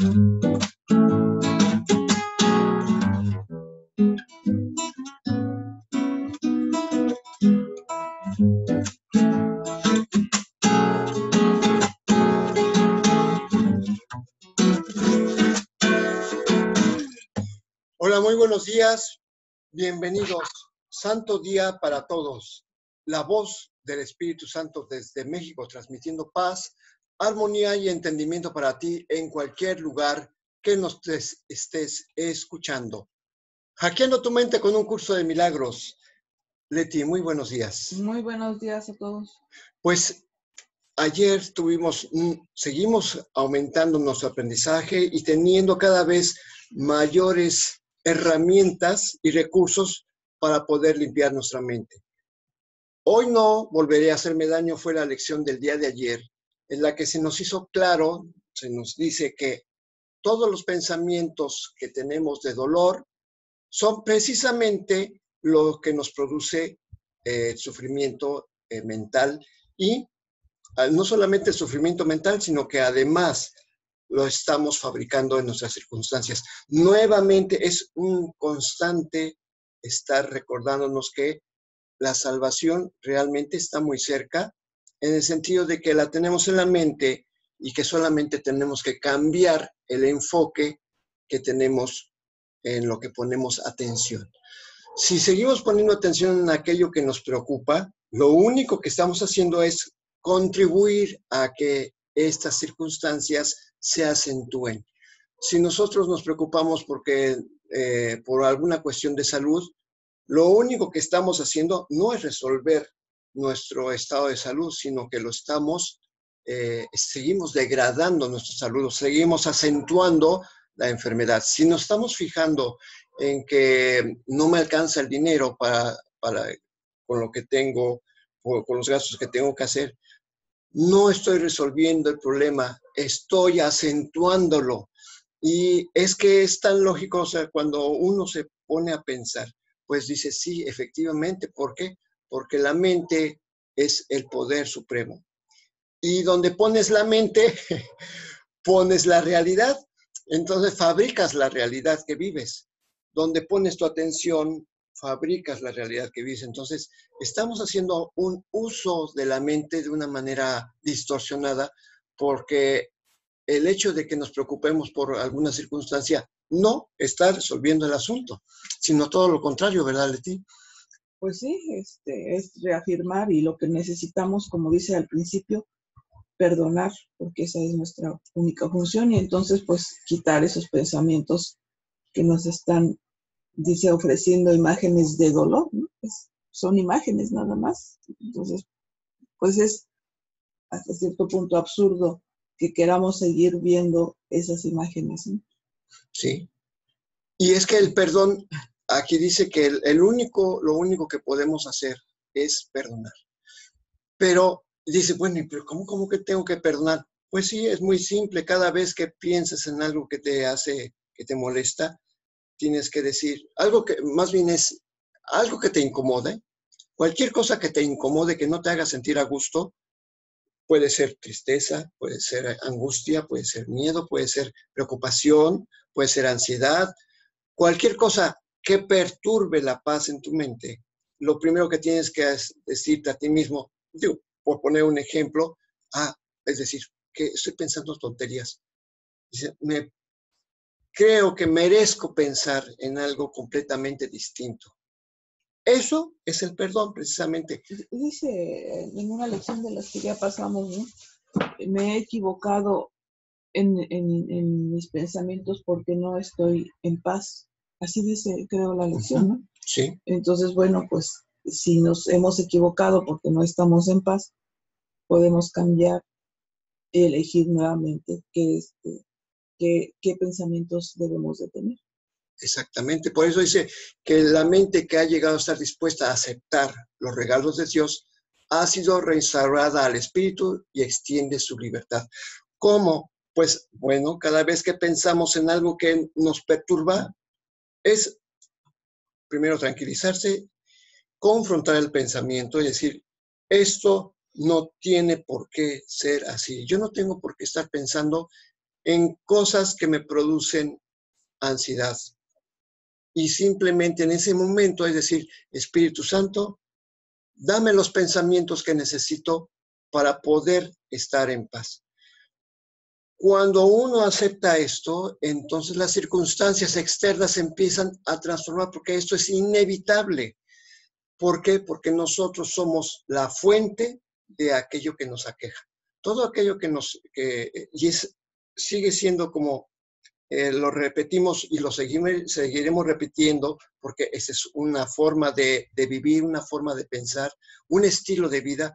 Hola, muy buenos días. Bienvenidos. Santo día para todos. La voz del Espíritu Santo desde México, transmitiendo paz, armonía y entendimiento para ti en cualquier lugar que nos estés escuchando. Hackeando tu mente con un curso de milagros. Leti, muy buenos días. Muy buenos días a todos. Pues ayer seguimos aumentando nuestro aprendizaje y teniendo cada vez mayores herramientas y recursos para poder limpiar nuestra mente. Hoy no volveré a hacerme daño, fue la lección del día de ayer, en la que se nos hizo claro, se nos dice que todos los pensamientos que tenemos de dolor son precisamente lo que nos produce sufrimiento mental y no solamente el sufrimiento mental, sino que además lo estamos fabricando en nuestras circunstancias. Nuevamente es un constante estar recordándonos que la salvación realmente está muy cerca, en el sentido de que la tenemos en la mente y que solamente tenemos que cambiar el enfoque que tenemos en lo que ponemos atención. Si seguimos poniendo atención en aquello que nos preocupa, lo único que estamos haciendo es contribuir a que estas circunstancias se acentúen. Si nosotros nos preocupamos por alguna cuestión de salud, lo único que estamos haciendo no es resolver nuestro estado de salud, sino que seguimos degradando nuestra salud, seguimos acentuando la enfermedad. Si nos estamos fijando en que no me alcanza el dinero con lo que tengo, con los gastos que tengo que hacer, no estoy resolviendo el problema, estoy acentuándolo. Y es que es tan lógico, o sea, cuando uno se pone a pensar, pues dice, sí, efectivamente, ¿por qué? Porque la mente es el poder supremo. Y donde pones la mente, pones la realidad. Entonces fabricas la realidad que vives. Donde pones tu atención, fabricas la realidad que vives. Entonces, estamos haciendo un uso de la mente de una manera distorsionada porque el hecho de que nos preocupemos por alguna circunstancia no está resolviendo el asunto, sino todo lo contrario, ¿verdad, Leti? Pues sí, es reafirmar y lo que necesitamos, como dice al principio, perdonar, porque esa es nuestra única función y entonces pues quitar esos pensamientos que nos están, dice, ofreciendo imágenes de dolor, ¿no? Son imágenes nada más. Entonces, pues es hasta cierto punto absurdo que queramos seguir viendo esas imágenes, ¿no? Sí. Y es que el perdón, aquí dice que lo único que podemos hacer es perdonar. Pero dice, bueno, ¿pero cómo que tengo que perdonar? Pues sí, es muy simple. Cada vez que pienses en algo que te molesta, tienes que decir algo que más bien es algo que te incomode. Cualquier cosa que te incomode, que no te haga sentir a gusto, puede ser tristeza, puede ser angustia, puede ser miedo, puede ser preocupación, puede ser ansiedad. Cualquier cosa que perturbe la paz en tu mente, lo primero que tienes que decirte a ti mismo, digo, por poner un ejemplo, es decir, que estoy pensando tonterías. Dice, creo que merezco pensar en algo completamente distinto. Eso es el perdón, precisamente. Dice en una lección de las que ya pasamos, ¿no? Me he equivocado en mis pensamientos porque no estoy en paz. Así dice, creo, la lección, ¿no? Sí. Entonces, bueno, pues si nos hemos equivocado porque no estamos en paz, podemos cambiar y elegir nuevamente qué pensamientos debemos de tener. Exactamente, por eso dice que la mente que ha llegado a estar dispuesta a aceptar los regalos de Dios ha sido restaurada al espíritu y extiende su libertad. ¿Cómo? Pues bueno, cada vez que pensamos en algo que nos perturba, es primero tranquilizarse, confrontar el pensamiento y decir, esto no tiene por qué ser así. Yo no tengo por qué estar pensando en cosas que me producen ansiedad. Y simplemente en ese momento es decir, Espíritu Santo, dame los pensamientos que necesito para poder estar en paz. Cuando uno acepta esto, entonces las circunstancias externas empiezan a transformar, porque esto es inevitable. ¿Por qué? Porque nosotros somos la fuente de aquello que nos aqueja. Todo aquello sigue siendo como lo repetimos y lo seguiremos repitiendo, porque esa es una forma de vivir, una forma de pensar, un estilo de vida,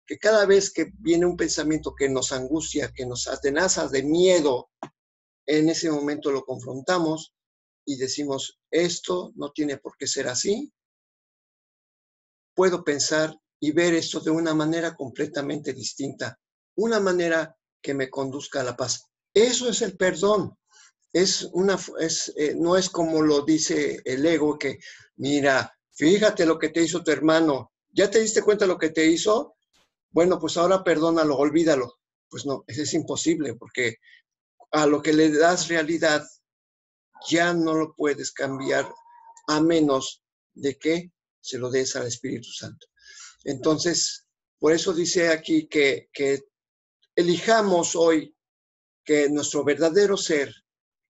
que cada vez que viene un pensamiento que nos angustia, que nos atenaza de miedo, en ese momento lo confrontamos y decimos, esto no tiene por qué ser así. Puedo pensar y ver esto de una manera completamente distinta, una manera que me conduzca a la paz. Eso es el perdón. No es como lo dice el ego, que mira, fíjate lo que te hizo tu hermano, ¿ya te diste cuenta de lo que te hizo? Bueno, pues ahora perdónalo, olvídalo. Pues no, eso es imposible, porque a lo que le das realidad ya no lo puedes cambiar a menos de que se lo des al Espíritu Santo. Entonces, por eso dice aquí que elijamos hoy que nuestro verdadero ser,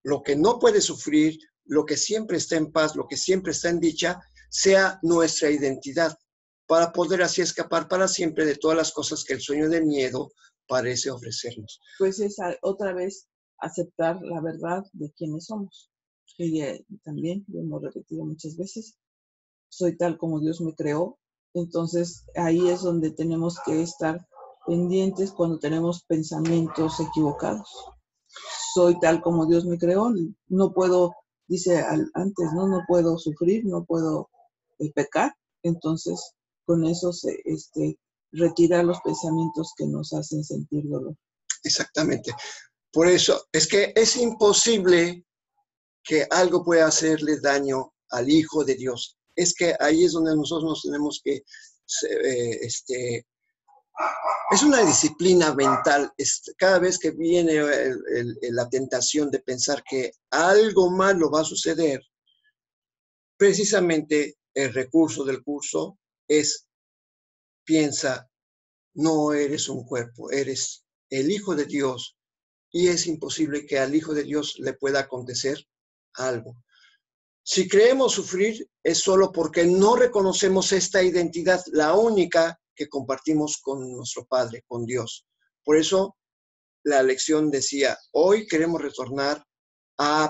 lo que no puede sufrir, lo que siempre está en paz, lo que siempre está en dicha, sea nuestra identidad, para poder así escapar para siempre de todas las cosas que el sueño de miedo parece ofrecernos. Pues es otra vez aceptar la verdad de quiénes somos. Y también lo hemos repetido muchas veces, soy tal como Dios me creó. Entonces ahí es donde tenemos que estar pendientes cuando tenemos pensamientos equivocados. Soy tal como Dios me creó, no puedo, dice antes, no puedo sufrir, no puedo pecar. Entonces con eso se retirar los pensamientos que nos hacen sentir dolor. Exactamente. Por eso es que es imposible que algo pueda hacerle daño al Hijo de Dios. Es que ahí es donde nosotros nos tenemos que es una disciplina mental. Cada vez que viene la tentación de pensar que algo malo va a suceder, precisamente el recurso del curso es: piensa, no eres un cuerpo, eres el Hijo de Dios, y es imposible que al Hijo de Dios le pueda acontecer algo. Si creemos sufrir, es solo porque no reconocemos esta identidad, la única que compartimos con nuestro Padre, con Dios. Por eso la lección decía, hoy queremos retornar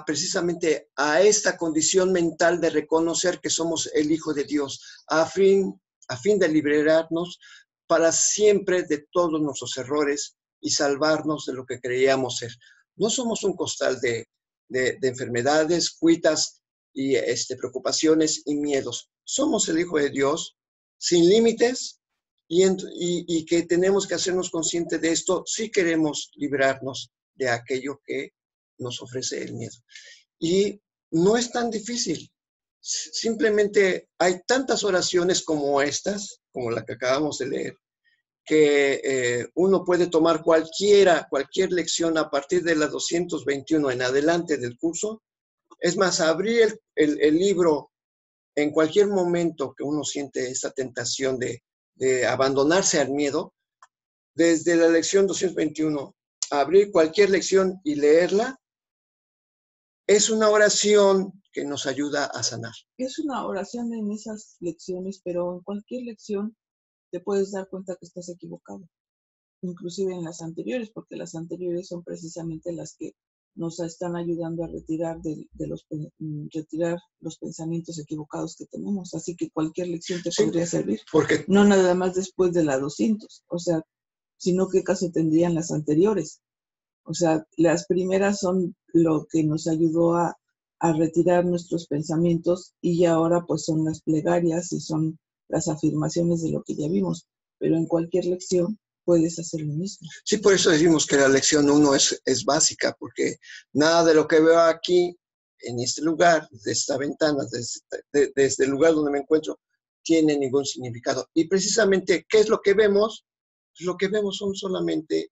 precisamente a esta condición mental de reconocer que somos el Hijo de Dios, a fin de liberarnos para siempre de todos nuestros errores y salvarnos de lo que creíamos ser. No somos un costal de enfermedades, cuitas y preocupaciones y miedos. Somos el Hijo de Dios, sin límites, y que tenemos que hacernos conscientes de esto si queremos librarnos de aquello que nos ofrece el miedo. Y no es tan difícil. Simplemente hay tantas oraciones como estas, como la que acabamos de leer, que uno puede tomar cualquier lección a partir de la 221 en adelante del curso. Es más, abrir el libro en cualquier momento que uno siente esta tentación de abandonarse al miedo, desde la lección 221, abrir cualquier lección y leerla, es una oración que nos ayuda a sanar. Es una oración en esas lecciones, pero en cualquier lección te puedes dar cuenta que estás equivocado, inclusive en las anteriores, porque las anteriores son precisamente las que nos están ayudando a retirar retirar los pensamientos equivocados que tenemos. Así que cualquier lección te podría servir. Porque no nada más después de la 200, o sea, sino qué caso tendrían las anteriores. O sea, las primeras son lo que nos ayudó a retirar nuestros pensamientos, y ahora pues son las plegarias y son las afirmaciones de lo que ya vimos. Pero en cualquier lección puedes hacer lo mismo. Sí, por eso decimos que la lección 1 es básica, porque nada de lo que veo aquí, en este lugar, de esta ventana, desde el lugar donde me encuentro, tiene ningún significado. Y precisamente, ¿qué es lo que vemos? Pues lo que vemos son solamente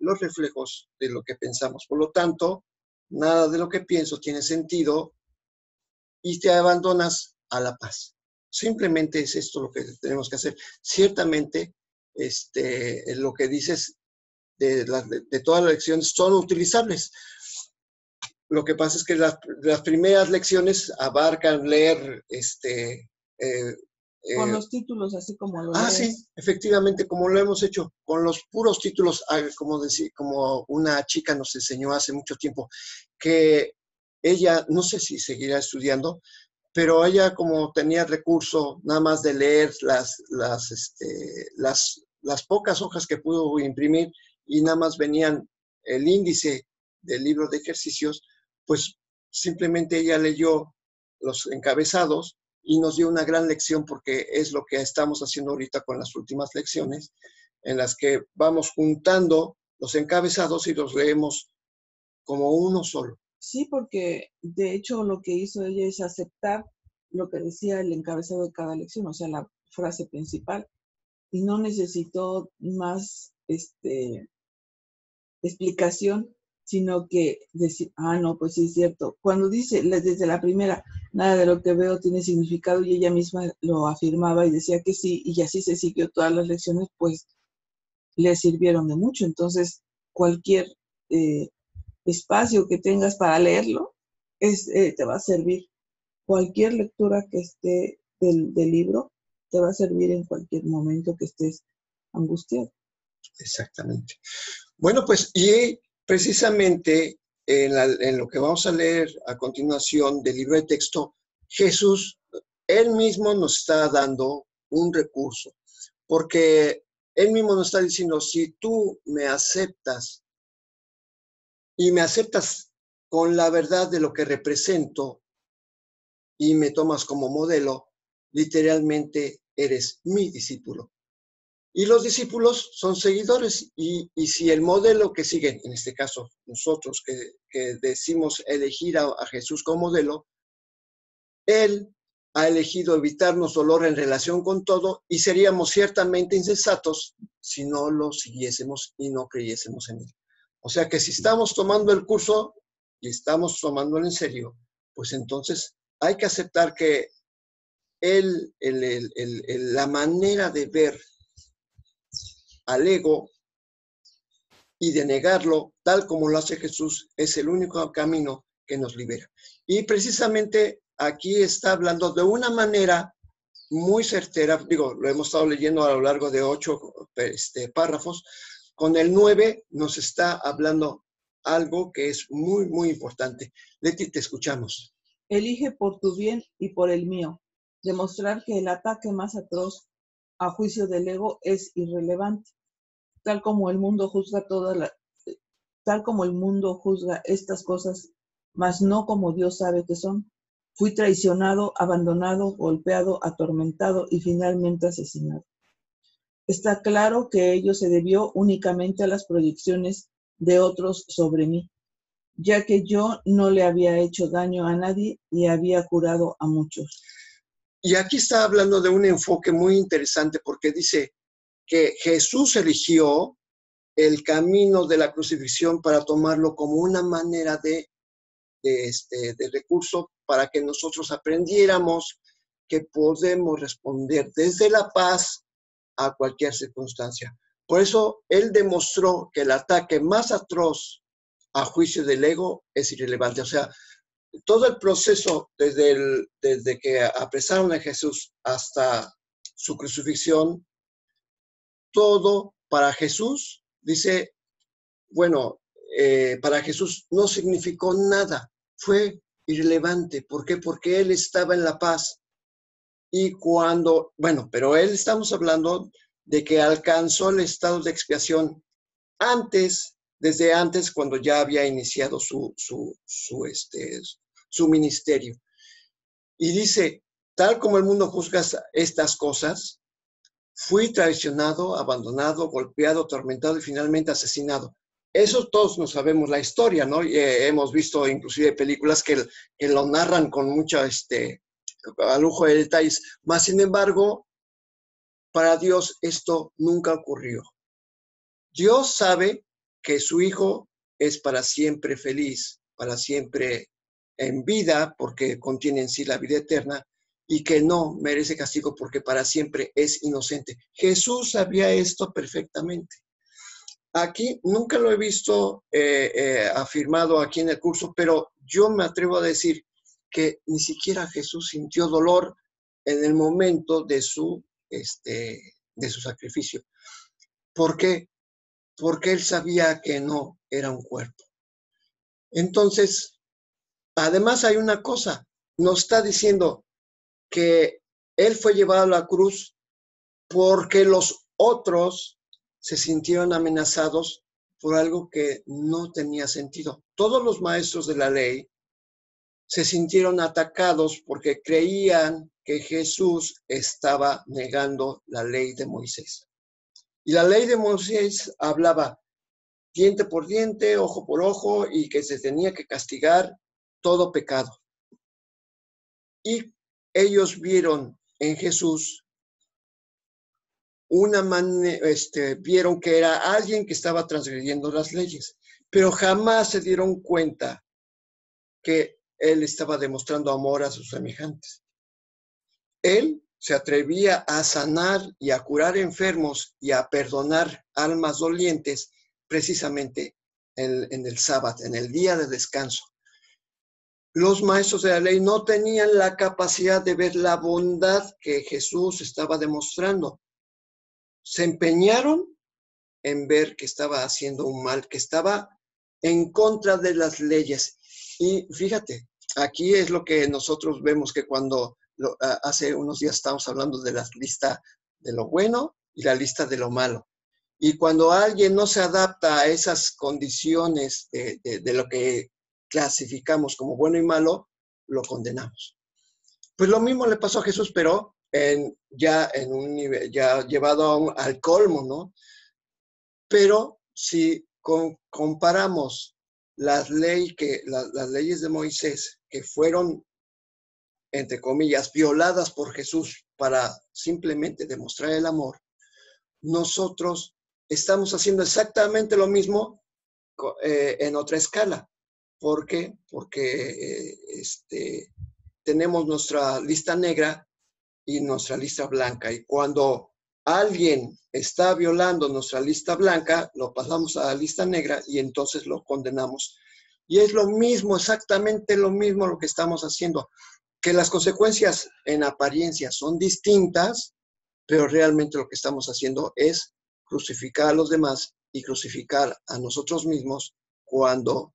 los reflejos de lo que pensamos. Por lo tanto, nada de lo que pienso tiene sentido y te abandonas a la paz. Simplemente es esto lo que tenemos que hacer. Ciertamente, lo que dices de todas las lecciones son utilizables. Lo que pasa es que las primeras lecciones abarcan leer con los títulos, así como lo lees. Sí, efectivamente, como lo hemos hecho, con los puros títulos, como una chica nos enseñó hace mucho tiempo, que ella, no sé si seguirá estudiando, pero ella como tenía recurso nada más de leer las pocas hojas que pudo imprimir y nada más venían el índice del libro de ejercicios, pues simplemente ella leyó los encabezados y nos dio una gran lección porque es lo que estamos haciendo ahorita con las últimas lecciones, en las que vamos juntando los encabezados y los leemos como uno solo. Sí, porque de hecho lo que hizo ella es aceptar lo que decía el encabezado de cada lección, o sea, la frase principal, y no necesitó más explicación, sino que decir, no, pues sí es cierto. Cuando dice desde la primera, nada de lo que veo tiene significado, y ella misma lo afirmaba y decía que sí, y así se siguió todas las lecciones, pues le sirvieron de mucho. Entonces, cualquier espacio que tengas para leerlo, te va a servir. Cualquier lectura que esté del libro te va a servir en cualquier momento que estés angustiado. Exactamente. Bueno, pues y precisamente en lo que vamos a leer a continuación del libro de texto, Jesús, él mismo nos está dando un recurso, porque él mismo nos está diciendo, si tú me aceptas y me aceptas con la verdad de lo que represento y me tomas como modelo, literalmente eres mi discípulo. Y los discípulos son seguidores y si el modelo que siguen, en este caso nosotros que decimos elegir a Jesús como modelo, Él ha elegido evitarnos dolor en relación con todo y seríamos ciertamente insensatos si no lo siguiésemos y no creyésemos en Él. O sea que si estamos tomando el curso y estamos tomándolo en serio, pues entonces hay que aceptar que la manera de ver al ego y de negarlo, tal como lo hace Jesús, es el único camino que nos libera. Y precisamente aquí está hablando de una manera muy certera, lo hemos estado leyendo a lo largo de 8 párrafos, con el 9 nos está hablando algo que es muy, muy importante. Leti, te escuchamos. Elige por tu bien y por el mío. Demostrar que el ataque más atroz a juicio del ego es irrelevante. Tal como el mundo juzga estas cosas, mas no como Dios sabe que son. Fui traicionado, abandonado, golpeado, atormentado y finalmente asesinado. Está claro que ello se debió únicamente a las proyecciones de otros sobre mí, ya que yo no le había hecho daño a nadie y había curado a muchos. Y aquí está hablando de un enfoque muy interesante porque dice que Jesús eligió el camino de la crucifixión para tomarlo como una manera de recurso para que nosotros aprendiéramos que podemos responder desde la paz a cualquier circunstancia. Por eso él demostró que el ataque más atroz a juicio del ego es irrelevante. O sea, todo el proceso desde que apresaron a Jesús hasta su crucifixión, todo para Jesús, dice, bueno, para Jesús no significó nada, fue irrelevante. ¿Por qué? Porque él estaba en la paz. Y pero él estamos hablando de que alcanzó el estado de expiación desde antes, cuando ya había iniciado su ministerio. Y dice, tal como el mundo juzga estas cosas, fui traicionado, abandonado, golpeado, atormentado y finalmente asesinado. Eso todos nos sabemos la historia, ¿no? Y, hemos visto inclusive películas que lo narran con mucha, a lujo de detalles. Mas, sin embargo, para Dios esto nunca ocurrió. Dios sabe que su hijo es para siempre feliz, para siempre en vida, porque contiene en sí la vida eterna, y que no merece castigo porque para siempre es inocente. Jesús sabía esto perfectamente. Aquí nunca lo he visto afirmado aquí en el curso, pero yo me atrevo a decir que ni siquiera Jesús sintió dolor en el momento de su sacrificio. ¿Por qué? Porque él sabía que no era un cuerpo. Entonces, además hay una cosa, nos está diciendo que él fue llevado a la cruz porque los otros se sintieron amenazados por algo que no tenía sentido. Todos los maestros de la ley se sintieron atacados porque creían que Jesús estaba negando la ley de Moisés. Y la ley de Moisés hablaba diente por diente, ojo por ojo, y que se tenía que castigar todo pecado. Y ellos vieron en Jesús vieron que era alguien que estaba transgrediendo las leyes, pero jamás se dieron cuenta que él estaba demostrando amor a sus semejantes. Él se atrevía a sanar y a curar enfermos y a perdonar almas dolientes precisamente en el sábado, en el día de descanso. Los maestros de la ley no tenían la capacidad de ver la bondad que Jesús estaba demostrando. Se empeñaron en ver que estaba haciendo un mal, que estaba en contra de las leyes. Y fíjate, aquí es lo que nosotros vemos que cuando hace unos días estamos hablando de la lista de lo bueno y la lista de lo malo. Y cuando alguien no se adapta a esas condiciones de lo que clasificamos como bueno y malo, lo condenamos. Pues lo mismo le pasó a Jesús, pero ya en un nivel, ya llevado al colmo, ¿no? Pero si comparamos las leyes de Moisés, que fueron, entre comillas, violadas por Jesús para simplemente demostrar el amor, nosotros estamos haciendo exactamente lo mismo en otra escala. ¿Por qué? Porque tenemos nuestra lista negra y nuestra lista blanca. Y cuando alguien está violando nuestra lista blanca, lo pasamos a la lista negra y entonces lo condenamos. Y es lo mismo, exactamente lo mismo lo que estamos haciendo. Que las consecuencias en apariencia son distintas, pero realmente lo que estamos haciendo es crucificar a los demás y crucificar a nosotros mismos cuando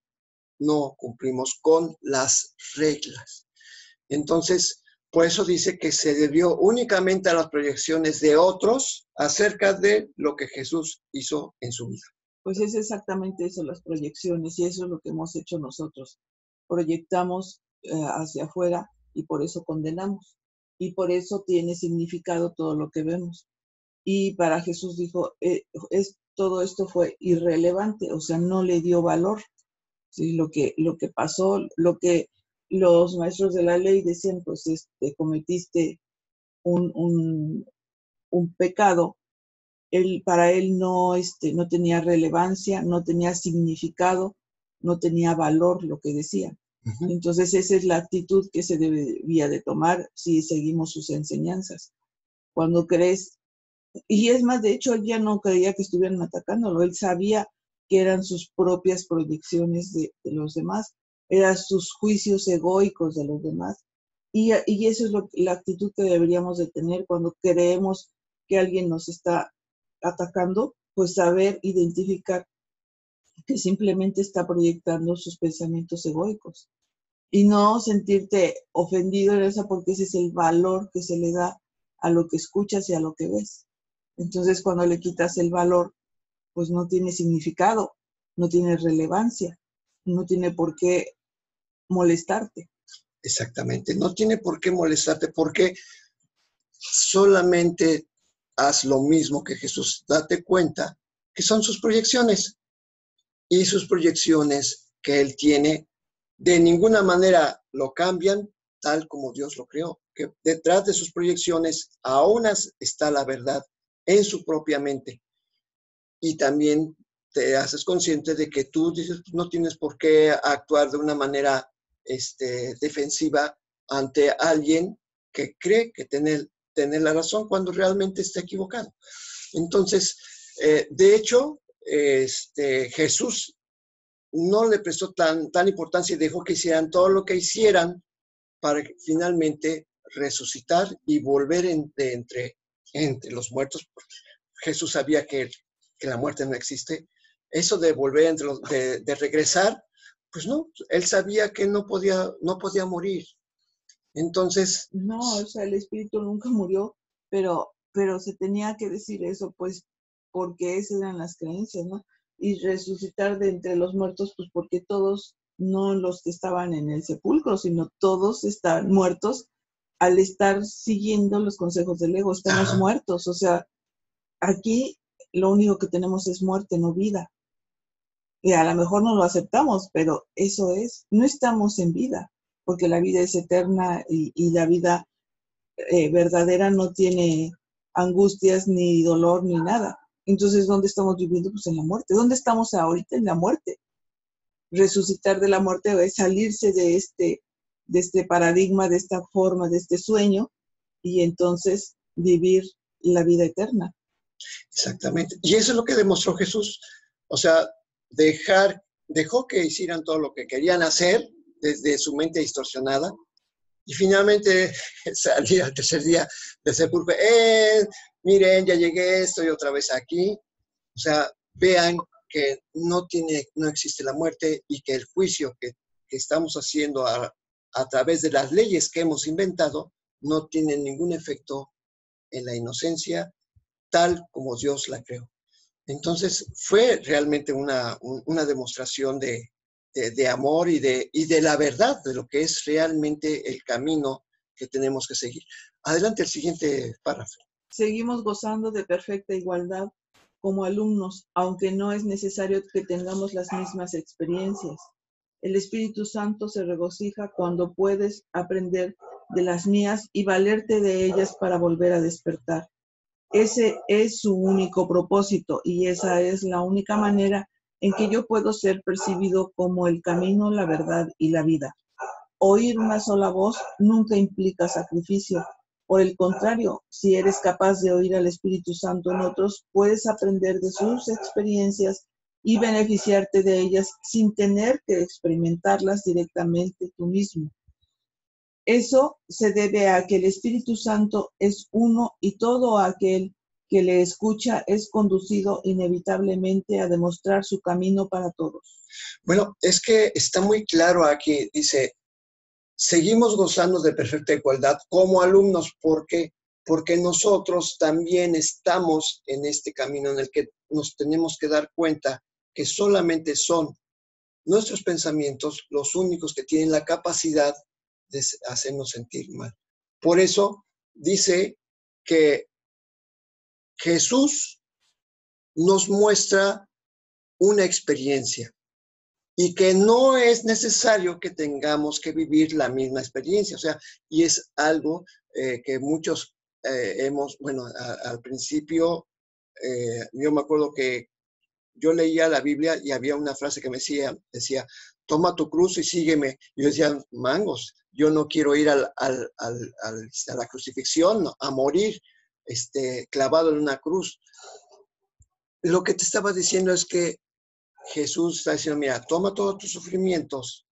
no cumplimos con las reglas. Entonces, por eso dice que se debió únicamente a las proyecciones de otros acerca de lo que Jesús hizo en su vida. Pues es exactamente eso, las proyecciones, y eso es lo que hemos hecho nosotros. Proyectamos hacia afuera y por eso condenamos. Y por eso tiene significado todo lo que vemos. Y para Jesús dijo, todo esto fue irrelevante, o sea, no le dio valor. ¿Sí? Lo que pasó, lo que los maestros de la ley decían, pues cometiste un pecado. Para él no tenía relevancia, no tenía significado, no tenía valor lo que decía. Uh-huh. Entonces esa es la actitud que se debía de tomar si seguimos sus enseñanzas. Cuando crees, y es más, de hecho, él ya no creía que estuvieran atacándolo, él sabía que eran sus propias proyecciones de los demás, eran sus juicios egoicos de los demás. Y eso es la actitud que deberíamos de tener cuando creemos que alguien nos está atacando, pues saber identificar que simplemente está proyectando sus pensamientos egoicos y no sentirte ofendido en eso, porque ese es el valor que se le da a lo que escuchas y a lo que ves. Entonces, cuando le quitas el valor, pues no tiene significado, no tiene relevancia, no tiene por qué molestarte. Exactamente, no tiene por qué molestarte, porque solamente haz lo mismo que Jesús. Date cuenta que son sus proyecciones, y sus proyecciones que Él tiene de ninguna manera lo cambian tal como Dios lo creó, que detrás de sus proyecciones aún está la verdad en su propia mente. Y también te haces consciente de que tú dices, no tienes por qué actuar de una manera defensiva ante alguien que cree que tener la razón cuando realmente está equivocado. Entonces, de hecho, Jesús no le prestó tan importancia y dejó que hicieran todo lo que hicieran para finalmente resucitar y volver entre los muertos. Jesús sabía que la muerte no existe. Eso de volver de regresar, pues no, él sabía que no podía morir. Entonces... No, o sea, el espíritu nunca murió, pero se tenía que decir eso, pues, porque esas eran las creencias, ¿no? Y resucitar de entre los muertos, pues porque todos, no los que estaban en el sepulcro, sino todos están muertos al estar siguiendo los consejos del ego, estamos muertos, o sea, aquí lo único que tenemos es muerte, no vida. Y a lo mejor no lo aceptamos, pero eso es, no estamos en vida, porque la vida es eterna y la vida verdadera no tiene angustias, ni dolor, ni nada. Entonces, ¿dónde estamos viviendo? Pues en la muerte. ¿Dónde estamos ahorita? En la muerte. Resucitar de la muerte es salirse de este paradigma, de esta forma, de este sueño, y entonces vivir la vida eterna. Exactamente. Y eso es lo que demostró Jesús. O sea, dejó que hicieran todo lo que querían hacer desde su mente distorsionada, y finalmente salí al tercer día de sepulcro. Miren, ya llegué, estoy otra vez aquí. O sea, vean que no existe la muerte y que el juicio que estamos haciendo a través de las leyes que hemos inventado no tiene ningún efecto en la inocencia tal como Dios la creó. Entonces fue realmente una demostración de amor y de la verdad, de lo que es realmente el camino que tenemos que seguir. Adelante el siguiente párrafo. Seguimos gozando de perfecta igualdad como alumnos, aunque no es necesario que tengamos las mismas experiencias. El Espíritu Santo se regocija cuando puedes aprender de las mías y valerte de ellas para volver a despertar. Ese es su único propósito y esa es la única manera en que yo puedo ser percibido como el camino, la verdad y la vida. Oír una sola voz nunca implica sacrificio. Por el contrario, si eres capaz de oír al Espíritu Santo en otros, puedes aprender de sus experiencias y beneficiarte de ellas sin tener que experimentarlas directamente tú mismo. Eso se debe a que el Espíritu Santo es uno y todo aquel que le escucha es conducido inevitablemente a demostrar su camino para todos. Bueno, es que está muy claro aquí, dice, seguimos gozando de perfecta igualdad como alumnos porque nosotros también estamos en este camino en el que nos tenemos que dar cuenta que solamente son nuestros pensamientos los únicos que tienen la capacidad de hacernos sentir mal. Por eso dice que Jesús nos muestra una experiencia y que no es necesario que tengamos que vivir la misma experiencia. O sea, y es algo que muchos al principio, yo me acuerdo que yo leía la Biblia y había una frase que me decía, toma tu cruz y sígueme. Y yo decía, mangos, yo no quiero ir a la crucifixión, a morir clavado en una cruz. Lo que te estaba diciendo es que Jesús está diciendo, mira, toma todos tus sufrimientos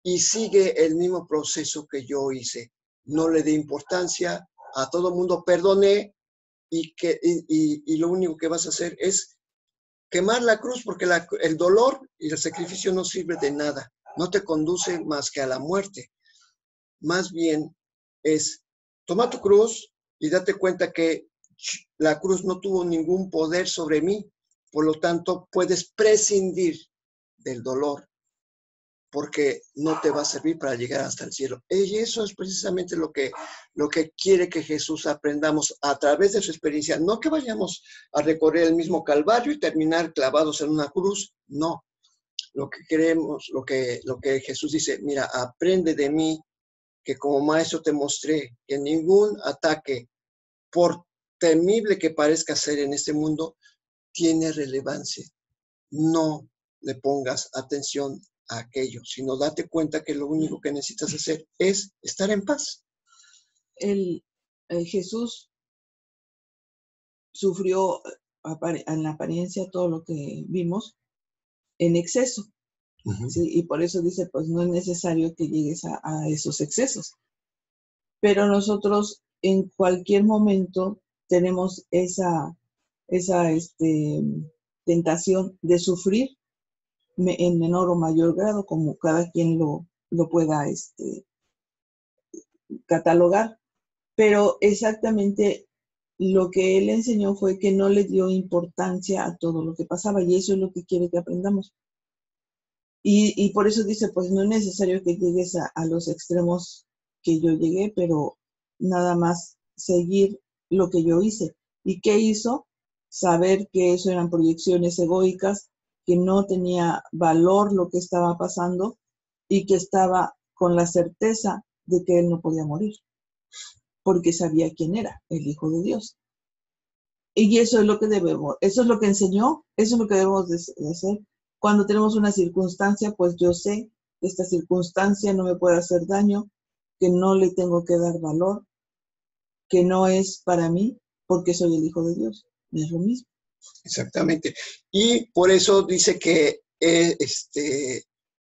y sigue el mismo proceso que yo hice. No le dé importancia, a todo mundo perdoné y lo único que vas a hacer es quemar la cruz porque el dolor y el sacrificio no sirve de nada, no te conduce más que a la muerte. Más bien es, toma tu cruz y date cuenta que la cruz no tuvo ningún poder sobre mí, por lo tanto puedes prescindir del dolor porque no te va a servir para llegar hasta el cielo. Y eso es precisamente lo que quiere que Jesús aprendamos a través de su experiencia. No que vayamos a recorrer el mismo Calvario y terminar clavados en una cruz, no. Lo que queremos, lo que Jesús dice, mira, aprende de mí, que como maestro te mostré que ningún ataque, por temible que parezca ser en este mundo, tiene relevancia. no le pongas atención a aquello, sino date cuenta que lo único que necesitas hacer es estar en paz. Jesús sufrió en la apariencia todo lo que vimos en exceso. ¿Sí? Y por eso dice, pues no es necesario que llegues a esos excesos. Pero nosotros en cualquier momento tenemos esa tentación de sufrir en menor o mayor grado, como cada quien lo pueda catalogar. Pero exactamente lo que él enseñó fue que no le dio importancia a todo lo que pasaba, y eso es lo que quiere que aprendamos. Y por eso dice, pues no es necesario que llegues a los extremos que yo llegué, pero nada más seguir lo que yo hice. ¿Y qué hizo? Saber que eso eran proyecciones egoicas, que no tenía valor lo que estaba pasando y que estaba con la certeza de que él no podía morir, porque sabía quién era, el Hijo de Dios. Y eso es lo que debemos, eso es lo que enseñó, eso es lo que debemos de hacer. Cuando tenemos una circunstancia, pues yo sé que esta circunstancia no me puede hacer daño, que no le tengo que dar valor, que no es para mí, porque soy el Hijo de Dios. Es lo mismo. Exactamente. Y por eso dice que el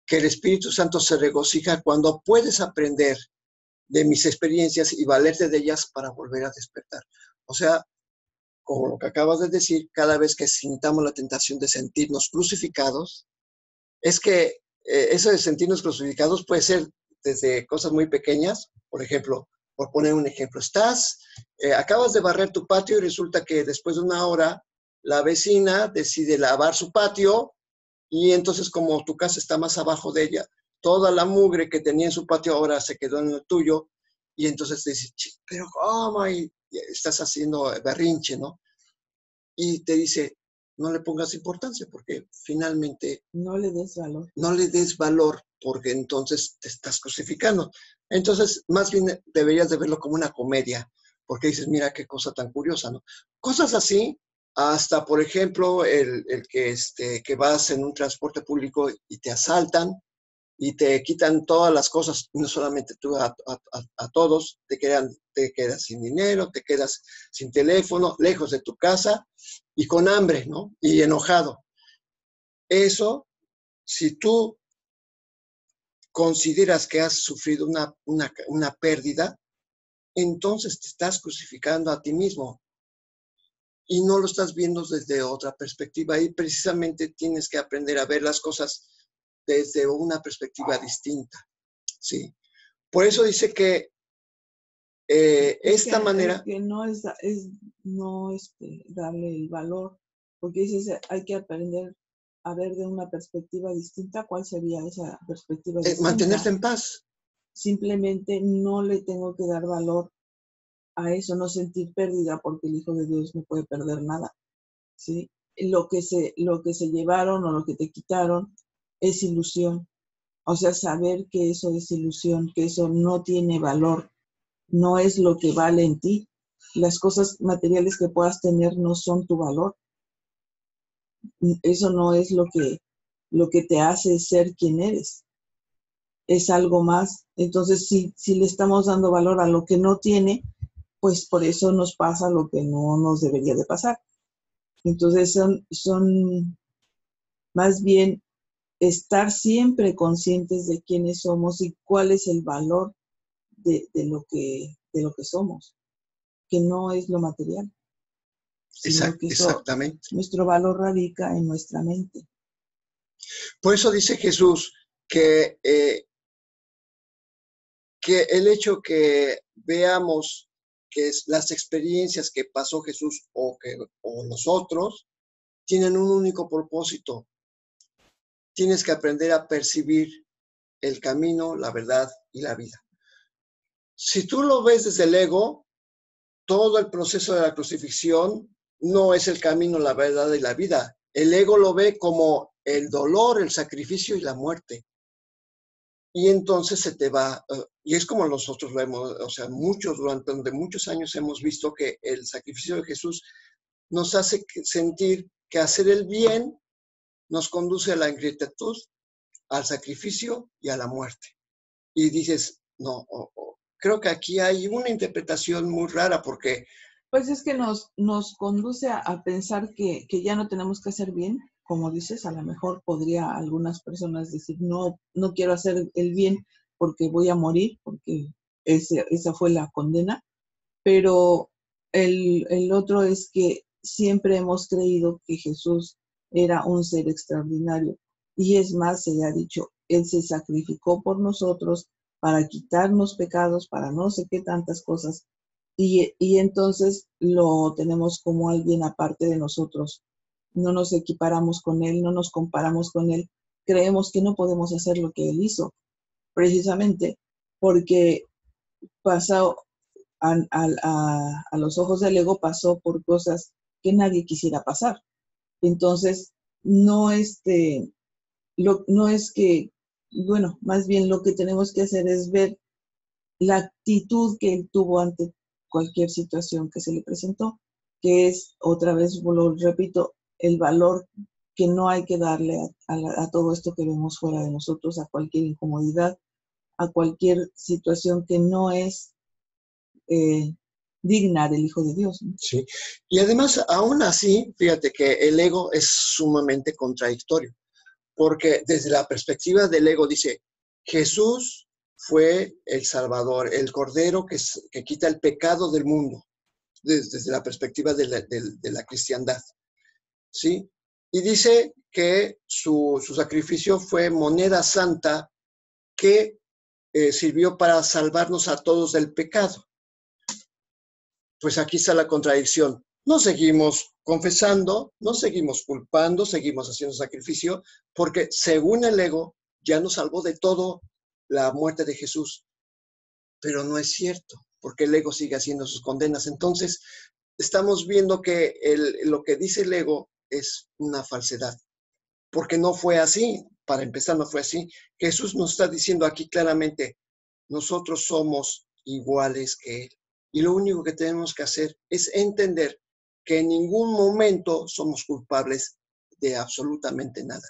Espíritu Santo se regocija cuando puedes aprender de mis experiencias y valerte de ellas para volver a despertar. O sea, como lo que acabas de decir, cada vez que sintamos la tentación de sentirnos crucificados, es que eso de sentirnos crucificados puede ser desde cosas muy pequeñas. Por ejemplo, por poner un ejemplo, acabas de barrer tu patio y resulta que después de una hora la vecina decide lavar su patio y entonces como tu casa está más abajo de ella, toda la mugre que tenía en su patio ahora se quedó en el tuyo y entonces te dice, pero ¿cómo? Y estás haciendo berrinche, ¿no? Y te dice, no le pongas importancia porque finalmente no le des valor. No le des valor porque entonces te estás crucificando. Entonces, más bien deberías de verlo como una comedia, porque dices, mira qué cosa tan curiosa, ¿no? Cosas así, hasta por ejemplo, el que vas en un transporte público y te asaltan y te quitan todas las cosas, no solamente tú, a todos, te quedas sin dinero, te quedas sin teléfono, lejos de tu casa y con hambre, ¿no? Y enojado. Eso, si tú consideras que has sufrido una pérdida, entonces te estás crucificando a ti mismo y no lo estás viendo desde otra perspectiva. Y precisamente tienes que aprender a ver las cosas desde una perspectiva distinta. ¿Sí? Por eso dice que esta manera... Que no es darle el valor, porque dices, hay que aprender a ver de una perspectiva distinta. ¿Cuál sería esa perspectiva distinta? Mantenerte en paz. Simplemente no le tengo que dar valor a eso, no sentir pérdida, porque el Hijo de Dios no puede perder nada. ¿Sí? Lo que se llevaron o lo que te quitaron es ilusión. O sea, saber que eso es ilusión, que eso no tiene valor, no es lo que vale en ti. Las cosas materiales que puedas tener no son tu valor. Eso no es lo que te hace ser quien eres. Es algo más. Entonces, si le estamos dando valor a lo que no tiene, pues por eso nos pasa lo que no nos debería de pasar. Entonces, son más bien estar siempre conscientes de quiénes somos y cuál es el valor de lo que somos, que no es lo material, sino que exactamente. Nuestro valor radica en nuestra mente. Por eso dice Jesús que el hecho que veamos que las experiencias que pasó Jesús o nosotros tienen un único propósito. Tienes que aprender a percibir el camino, la verdad y la vida. Si tú lo ves desde el ego, todo el proceso de la crucifixión no es el camino, la verdad y la vida. El ego lo ve como el dolor, el sacrificio y la muerte. Y entonces se te va, y es como nosotros lo hemos, o sea, durante muchos años hemos visto que el sacrificio de Jesús nos hace sentir que hacer el bien nos conduce a la ingratitud, al sacrificio y a la muerte. Y dices, no, creo que aquí hay una interpretación muy rara porque... Pues es que nos conduce a pensar que ya no tenemos que hacer bien. Como dices, a lo mejor podría algunas personas decir, no quiero hacer el bien porque voy a morir, porque esa fue la condena. Pero el otro es que siempre hemos creído que Jesús era un ser extraordinario. Y es más, se ha dicho, Él se sacrificó por nosotros para quitarnos pecados, para no sé qué tantas cosas. Y entonces lo tenemos como alguien aparte de nosotros. No nos equiparamos con Él, no nos comparamos con Él. Creemos que no podemos hacer lo que Él hizo, precisamente porque pasó a los ojos del ego, pasó por cosas que nadie quisiera pasar. Entonces, no es que, bueno, más bien lo que tenemos que hacer es ver la actitud que él tuvo ante cualquier situación que se le presentó, que es, otra vez lo repito, el valor que no hay que darle a todo esto que vemos fuera de nosotros, a cualquier incomodidad, a cualquier situación que no es digna del Hijo de Dios, ¿no? Sí, y además, aún así, fíjate que el ego es sumamente contradictorio, porque desde la perspectiva del ego dice, Jesús fue el Salvador, el Cordero que quita el pecado del mundo, desde la perspectiva de la cristiandad, ¿sí? Y dice que su sacrificio fue moneda santa que sirvió para salvarnos a todos del pecado. Pues aquí está la contradicción. No seguimos confesando, no seguimos culpando, seguimos haciendo sacrificio, porque según el ego ya nos salvó de todo la muerte de Jesús. Pero no es cierto, porque el ego sigue haciendo sus condenas. Entonces, estamos viendo que lo que dice el ego es una falsedad, porque no fue así. Para empezar, no fue así. Jesús nos está diciendo aquí claramente, nosotros somos iguales que Él. Y lo único que tenemos que hacer es entender que en ningún momento somos culpables de absolutamente nada.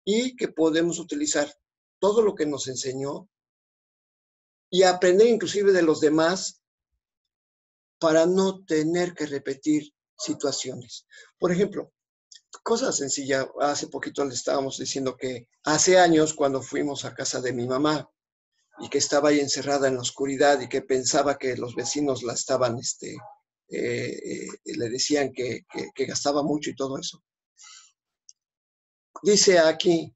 Y que podemos utilizar todo lo que nos enseñó y aprender inclusive de los demás para no tener que repetir situaciones. Por ejemplo, cosa sencilla, hace poquito le estábamos diciendo que hace años cuando fuimos a casa de mi mamá, y que estaba ahí encerrada en la oscuridad y que pensaba que los vecinos la estaban, le decían que gastaba mucho y todo eso. Dice aquí,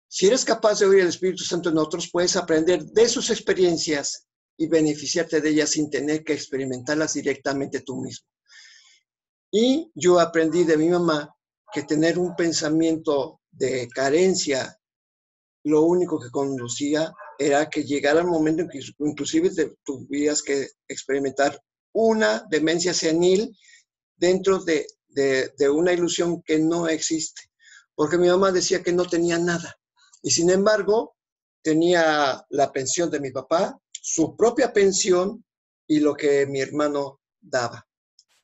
si eres capaz de oír el Espíritu Santo en otros, puedes aprender de sus experiencias y beneficiarte de ellas sin tener que experimentarlas directamente tú mismo. Y yo aprendí de mi mamá que tener un pensamiento de carencia, lo único que conducía era que llegara el momento en que inclusive tuvieras que experimentar una demencia senil dentro de una ilusión que no existe. Porque mi mamá decía que no tenía nada. Y sin embargo, tenía la pensión de mi papá, su propia pensión y lo que mi hermano daba.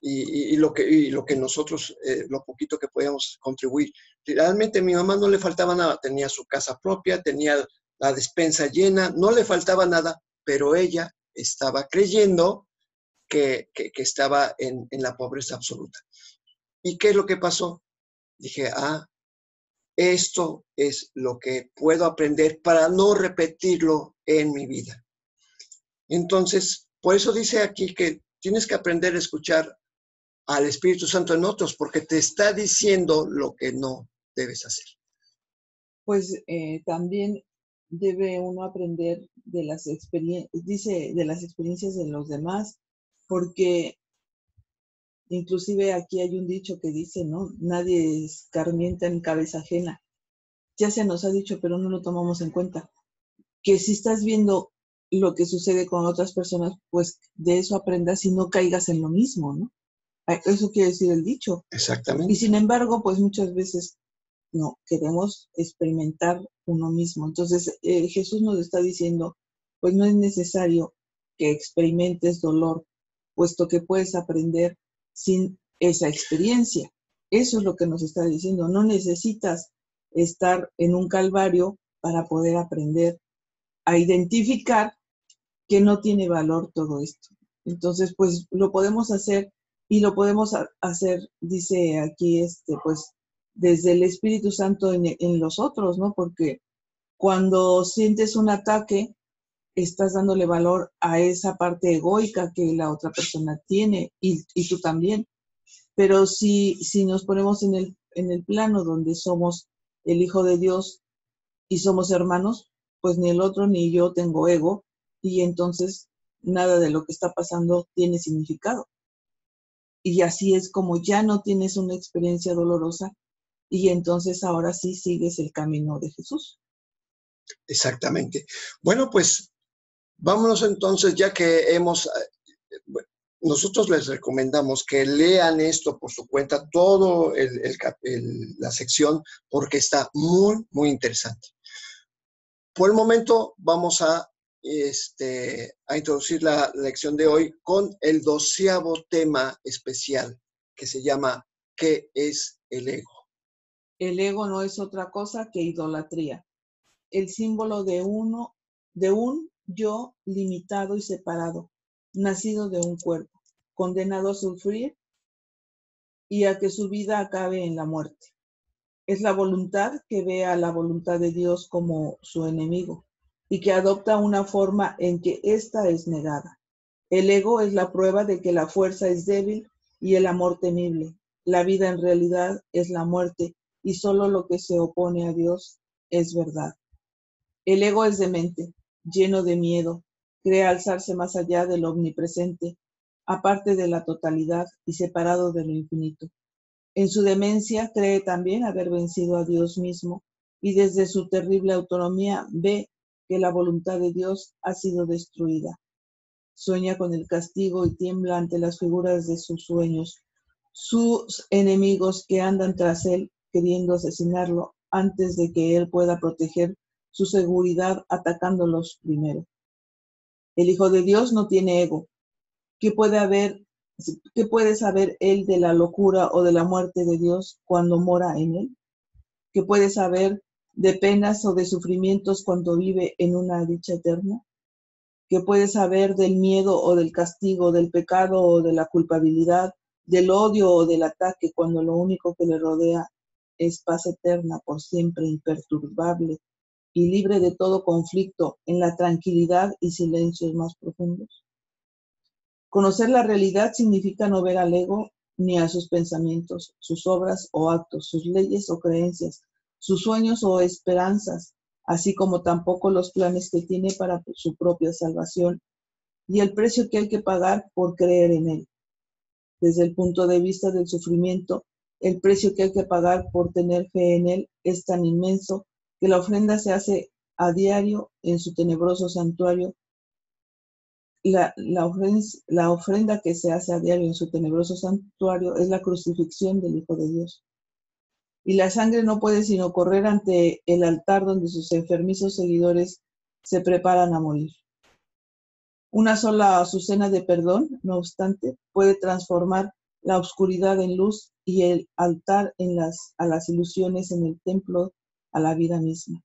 Y lo que nosotros, lo poquito que podíamos contribuir. Realmente a mi mamá no le faltaba nada. Tenía su casa propia, tenía la despensa llena, no le faltaba nada, pero ella estaba creyendo que estaba en la pobreza absoluta. ¿Y qué es lo que pasó? Dije, esto es lo que puedo aprender para no repetirlo en mi vida. Entonces, por eso dice aquí que tienes que aprender a escuchar al Espíritu Santo en otros, porque te está diciendo lo que no debes hacer. Pues también debe uno aprender de las experiencias de los demás, porque inclusive aquí hay un dicho que dice, ¿no? Nadie escarmienta en cabeza ajena. Ya se nos ha dicho, pero no lo tomamos en cuenta. Que si estás viendo lo que sucede con otras personas, pues de eso aprendas y no caigas en lo mismo, ¿no? Eso quiere decir el dicho. Exactamente. Y sin embargo, pues muchas veces no queremos experimentar uno mismo. Entonces, Jesús nos está diciendo, pues no es necesario que experimentes dolor, puesto que puedes aprender sin esa experiencia. Eso es lo que nos está diciendo. No necesitas estar en un calvario para poder aprender a identificar que no tiene valor todo esto. Entonces, pues lo podemos hacer y lo podemos hacer, dice aquí, pues desde el Espíritu Santo en los otros, ¿no? Porque cuando sientes un ataque, estás dándole valor a esa parte egoica que la otra persona tiene y tú también. Pero si nos ponemos en el plano donde somos el Hijo de Dios y somos hermanos, pues ni el otro ni yo tengo ego y entonces nada de lo que está pasando tiene significado. Y así es como ya no tienes una experiencia dolorosa y entonces ahora sí sigues el camino de Jesús. Exactamente. Bueno, pues vámonos entonces, ya que nosotros les recomendamos que lean esto por su cuenta, todo la sección, porque está muy, muy interesante. Por el momento vamos a introducir la lección de hoy con el 12º tema especial, que se llama ¿qué es el ego? El ego no es otra cosa que idolatría, el símbolo de un yo limitado y separado, nacido de un cuerpo, condenado a sufrir y a que su vida acabe en la muerte. Es la voluntad que ve a la voluntad de Dios como su enemigo y que adopta una forma en que ésta es negada. El ego es la prueba de que la fuerza es débil y el amor temible. La vida en realidad es la muerte y solo lo que se opone a Dios es verdad. El ego es demente, lleno de miedo, cree alzarse más allá de lo omnipresente, aparte de la totalidad y separado de lo infinito. En su demencia cree también haber vencido a Dios mismo y desde su terrible autonomía ve que la voluntad de Dios ha sido destruida. Sueña con el castigo y tiembla ante las figuras de sus sueños, sus enemigos que andan tras él queriendo asesinarlo antes de que él pueda proteger su seguridad atacándolos primero. El Hijo de Dios no tiene ego. ¿Qué puede saber él de la locura o de la muerte de Dios cuando mora en él? ¿Qué puede saber de penas o de sufrimientos cuando vive en una dicha eterna? ¿Qué puede saber del miedo o del castigo, del pecado o de la culpabilidad, del odio o del ataque cuando lo único que le rodea es paz eterna por siempre imperturbable y libre de todo conflicto en la tranquilidad y silencios más profundos? Conocer la realidad significa no ver al ego ni a sus pensamientos, sus obras o actos, sus leyes o creencias, sus sueños o esperanzas, así como tampoco los planes que tiene para su propia salvación y el precio que hay que pagar por creer en él. Desde el punto de vista del sufrimiento, el precio que hay que pagar por tener fe en él es tan inmenso que la ofrenda se hace a diario en su tenebroso santuario. La ofrenda que se hace a diario en su tenebroso santuario es la crucifixión del Hijo de Dios. Y la sangre no puede sino correr ante el altar donde sus enfermizos seguidores se preparan a morir. Una sola azucena de perdón, no obstante, puede transformar la oscuridad en luz y el altar a las ilusiones en el templo a la vida misma.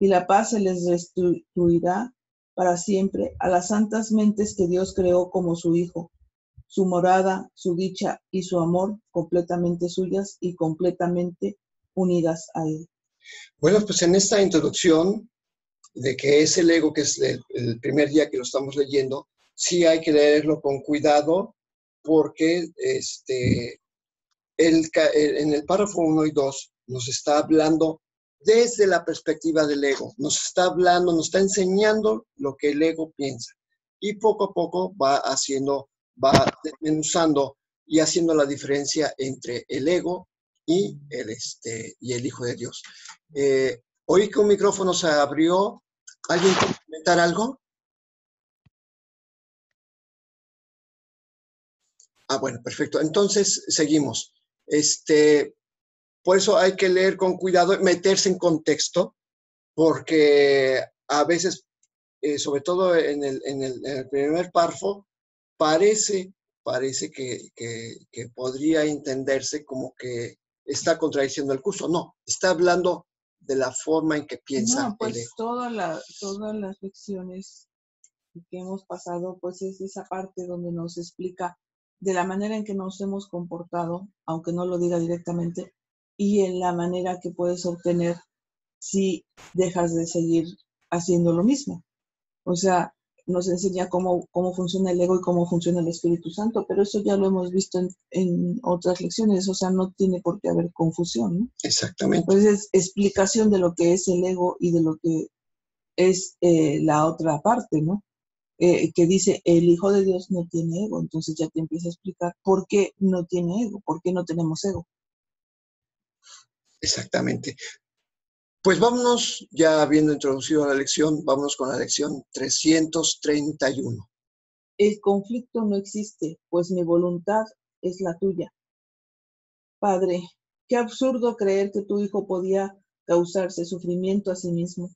Y la paz se les restituirá para siempre a las santas mentes que Dios creó como su Hijo, su morada, su dicha y su amor completamente suyas y completamente unidas a Él. Bueno, pues en esta introducción de qué es el ego, que es el primer día que lo estamos leyendo, sí hay que leerlo con cuidado porque en el párrafo 1 y 2 nos está hablando desde la perspectiva del ego, nos está enseñando lo que el ego piensa y poco a poco va desmenuzando y haciendo la diferencia entre el ego y el Hijo de Dios. Oí que un micrófono se abrió. ¿Alguien quiere comentar algo? Bueno, perfecto. Entonces, seguimos. Por eso hay que leer con cuidado, meterse en contexto, porque a veces, sobre todo en el primer párrafo, parece que podría entenderse como que está contradiciendo el curso. No, está hablando de la forma en que piensa No, pues el ego. todas las lecciones que hemos pasado, pues es esa parte donde nos explica de la manera en que nos hemos comportado, aunque no lo diga directamente, y en la manera que puedes obtener si dejas de seguir haciendo lo mismo. O sea, nos enseña cómo funciona el ego y cómo funciona el Espíritu Santo, pero eso ya lo hemos visto en otras lecciones, o sea, no tiene por qué haber confusión, ¿no? Exactamente. Entonces, explicación de lo que es el ego y de lo que es la otra parte, ¿no? Que dice, el Hijo de Dios no tiene ego, entonces ya te empieza a explicar por qué no tiene ego, por qué no tenemos ego. Exactamente. Pues vámonos, ya habiendo introducido a la lección, vámonos con la lección 331. El conflicto no existe, pues mi voluntad es la tuya. Padre, qué absurdo creer que tu Hijo podía causarse sufrimiento a sí mismo.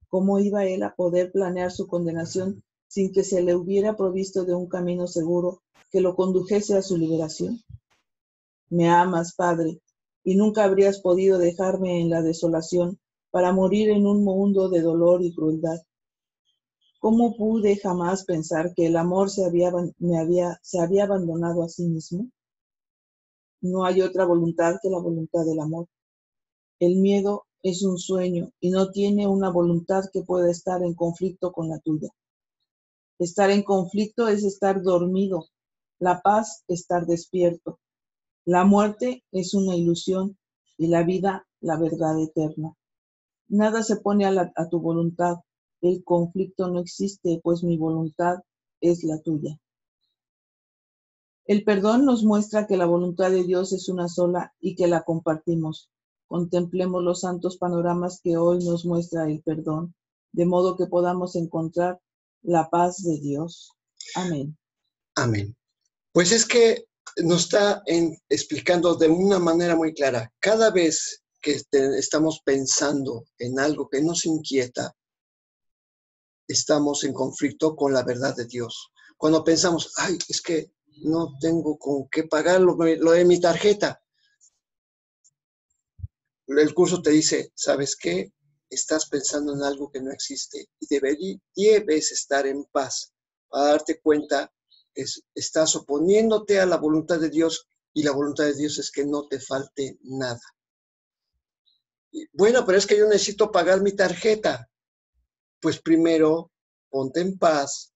¿Cómo iba él a poder planear su condenación sin que se le hubiera provisto de un camino seguro que lo condujese a su liberación? Me amas, Padre, y nunca habrías podido dejarme en la desolación para morir en un mundo de dolor y crueldad. ¿Cómo pude jamás pensar que el amor se había abandonado a sí mismo? No hay otra voluntad que la voluntad del amor. El miedo es un sueño y no tiene una voluntad que pueda estar en conflicto con la tuya. Estar en conflicto es estar dormido. La paz, estar despierto. La muerte es una ilusión y la vida, la verdad eterna. Nada se pone a tu voluntad. El conflicto no existe, pues mi voluntad es la tuya. El perdón nos muestra que la voluntad de Dios es una sola y que la compartimos. Contemplemos los santos panoramas que hoy nos muestra el perdón, de modo que podamos encontrar la paz de Dios. Amén. Amén. Pues es que nos está explicando de una manera muy clara. Cada vez que estamos pensando en algo que nos inquieta, estamos en conflicto con la verdad de Dios. Cuando pensamos, ay, es que no tengo con qué pagar lo de mi tarjeta, el curso te dice, ¿sabes qué? Estás pensando en algo que no existe y debes estar en paz para darte cuenta que estás oponiéndote a la voluntad de Dios y la voluntad de Dios es que no te falte nada. Y, bueno, pero es que yo necesito pagar mi tarjeta. Pues primero, ponte en paz,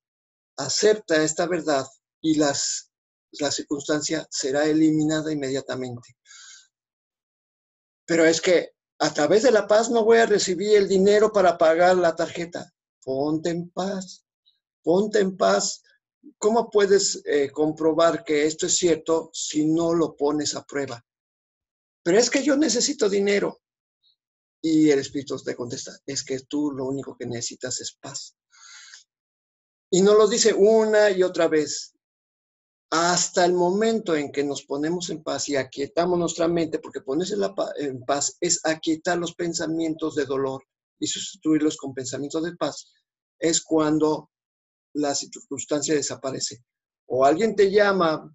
acepta esta verdad y la circunstancia será eliminada inmediatamente. Pero es que a través de la paz no voy a recibir el dinero para pagar la tarjeta. Ponte en paz, ponte en paz. ¿Cómo puedes comprobar que esto es cierto si no lo pones a prueba? Pero es que yo necesito dinero. Y el Espíritu te contesta, es que tú lo único que necesitas es paz. Y nos lo dice una y otra vez. Hasta el momento en que nos ponemos en paz y aquietamos nuestra mente, porque ponerse en paz es aquietar los pensamientos de dolor y sustituirlos con pensamientos de paz, es cuando la circunstancia desaparece. O alguien te llama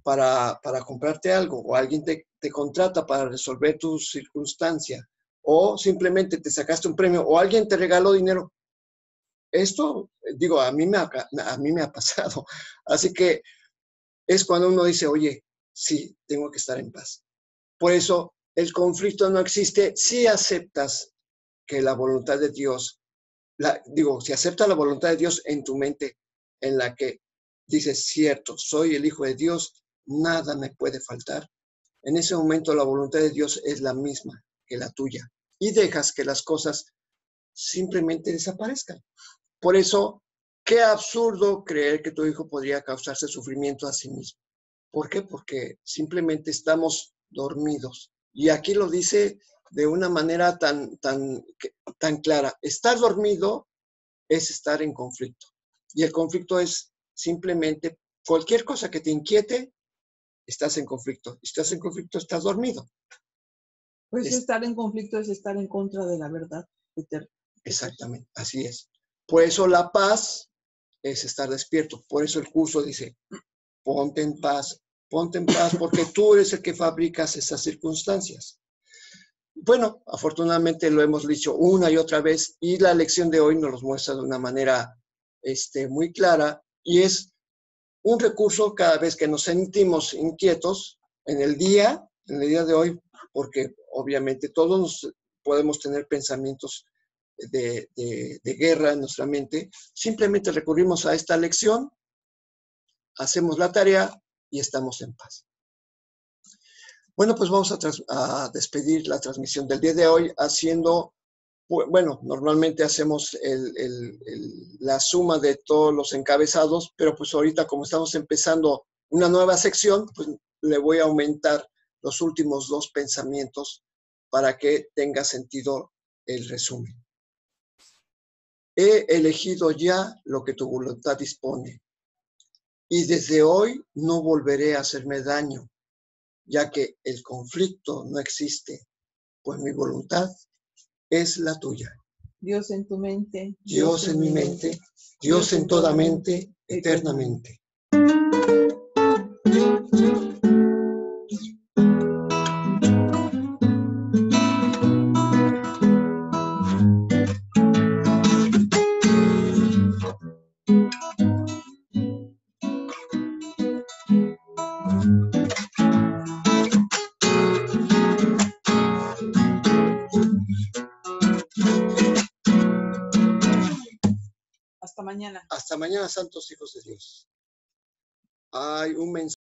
para comprarte algo, o alguien te contrata para resolver tu circunstancia, o simplemente te sacaste un premio, o alguien te regaló dinero. Esto, digo, a mí me ha pasado. Así que es cuando uno dice, oye, sí, tengo que estar en paz. Por eso el conflicto no existe si aceptas que la voluntad de Dios, si aceptas la voluntad de Dios en tu mente, en la que dices, cierto, soy el Hijo de Dios, nada me puede faltar. En ese momento la voluntad de Dios es la misma que la tuya y dejas que las cosas simplemente desaparezcan. Por eso, qué absurdo creer que tu hijo podría causarse sufrimiento a sí mismo. ¿Por qué? Porque simplemente estamos dormidos. Y aquí lo dice de una manera tan clara. Estar dormido es estar en conflicto. Y el conflicto es simplemente cualquier cosa que te inquiete, estás en conflicto. Si estás en conflicto, estás dormido. Pues estar en conflicto es estar en contra de la verdad eterna. Exactamente, así es. Por eso la paz es estar despierto. Por eso el curso dice, ponte en paz, Ponte en paz porque tú eres el que fabricas esas circunstancias. Bueno, afortunadamente lo hemos dicho una y otra vez y la lección de hoy nos lo muestra de una manera muy clara y es un recurso cada vez que nos sentimos inquietos en el día de hoy, porque obviamente todos podemos tener pensamientos de guerra en nuestra mente, simplemente recurrimos a esta lección, hacemos la tarea y estamos en paz. Bueno, pues vamos a despedir la transmisión del día de hoy haciendo, bueno, normalmente hacemos la suma de todos los encabezados, pero pues ahorita como estamos empezando una nueva sección, pues le voy a aumentar los últimos 2 pensamientos para que tenga sentido el resumen. He elegido ya lo que tu voluntad dispone y desde hoy no volveré a hacerme daño, ya que el conflicto no existe, pues mi voluntad es la tuya. Dios en tu mente. Dios en mi mente, Dios en toda mente, eternamente. Hasta mañana. Hasta mañana, santos hijos de Dios. Hay un mensaje.